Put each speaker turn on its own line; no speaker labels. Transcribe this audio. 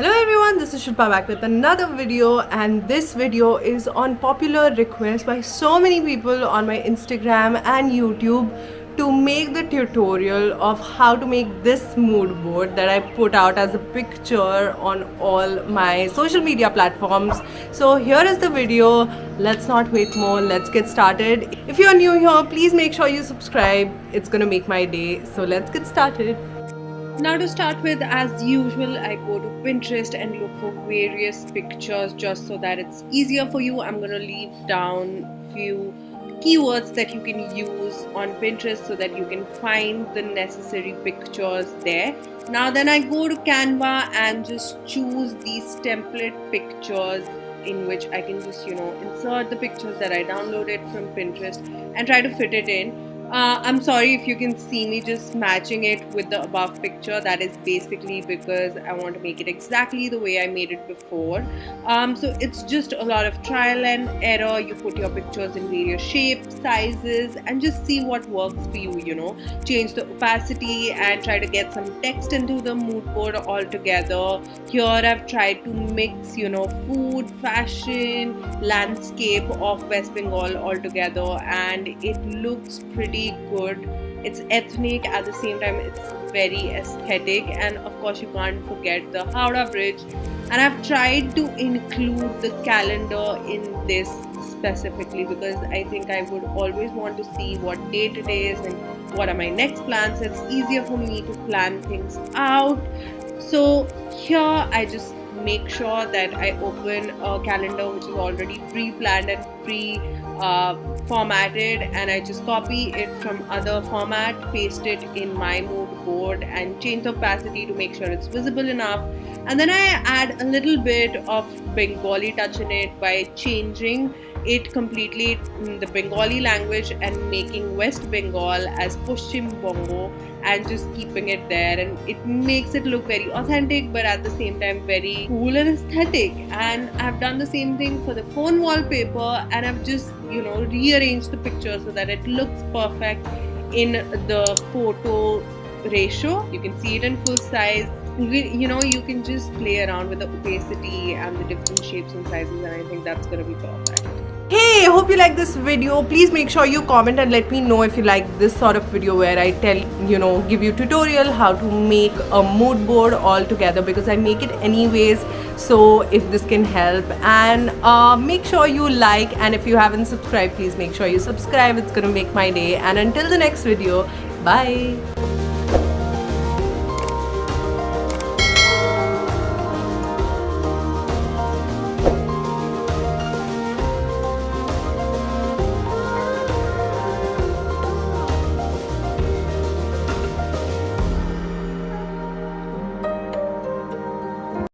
Hello everyone, this is Shilpa back with another video, and this video is on popular request by so many people on my Instagram and YouTube to make the tutorial of how to make this mood board that I put out as a picture on all my social media platforms. So here is the video. Let's not wait more, let's get started. If you're new here, please make sure you subscribe. It's gonna make my day. So let's get started. Now to start with, as usual, I go to Pinterest and look for various pictures just so that it's easier for you. I'm going to leave down few keywords that you can use on Pinterest so that you can find the necessary pictures there. Now then I go to Canva and just choose these template pictures in which I can just insert the pictures that I downloaded from Pinterest and try to fit it in. I'm sorry if you can see me just matching it with the above picture. That is basically because I want to make it exactly the way I made it before. So it's just a lot of trial and error. You put your pictures in various shapes, sizes, and just see what works for you, Change the opacity and try to get some text into the mood board altogether. Here I've tried to mix, food, fashion, landscape of West Bengal altogether, and it looks pretty good. It's ethnic, at the same time it's very aesthetic, and of course you can't forget the Howrah Bridge. And I've tried to include the calendar in this specifically because I think I would always want to see what date it is and what are my next plans. It's easier for me to plan things out. So here I just make sure that I open a calendar which is already pre-planned and formatted, and I just copy it from other format, paste it in my mood board and change the opacity to make sure it's visible enough. And then I add a little bit of Bengali touch in it by changing it completely in the Bengali language and making West Bengal as Paschim Bongo and just keeping it there, and it makes it look very authentic but at the same time very cool and aesthetic. And I've done the same thing for the phone wallpaper, and I've just rearranged the picture so that it looks perfect in the photo ratio. You can see it in full size. You can just play around with the opacity and the different shapes and sizes, and I think that's gonna be perfect. Hey, hope you like this video. Please make sure you comment and let me know if you like this sort of video where I give you tutorial how to make a mood board all together, because I make it anyways. So if this can help, and make sure you like, and if you haven't subscribed, please make sure you subscribe. It's gonna make my day. And until the next video, bye.